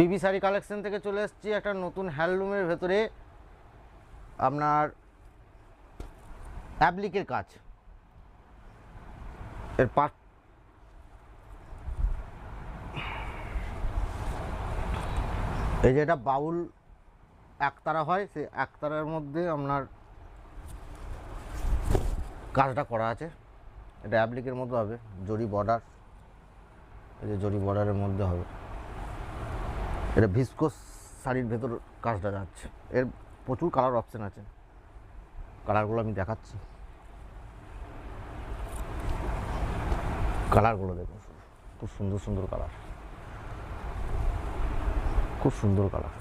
PB sari collection থেকে চলে এসেছি একটা নতুন হ্যান্ডলুমের ভেতরে আপনার অ্যাপ্লিকের কাজ। এর পাট এই যে এটা বাউল একতারা হয়, সেই একতারার মধ্যে আপনার কাজটা করা আছে। এটা অ্যাপ্লিকের মধ্যে হবে, জরি বর্ডার, এই যে জরি বর্ডারের মধ্যে হবে। এটা ভিসকোস শাড়ির ভেতর কাজটা যাচ্ছে। এর প্রচুর কালার অপশান আছে, কালারগুলো আমি দেখাচ্ছি। কালারগুলো দেখুন, খুব সুন্দর সুন্দর কালার, খুব সুন্দর কালার।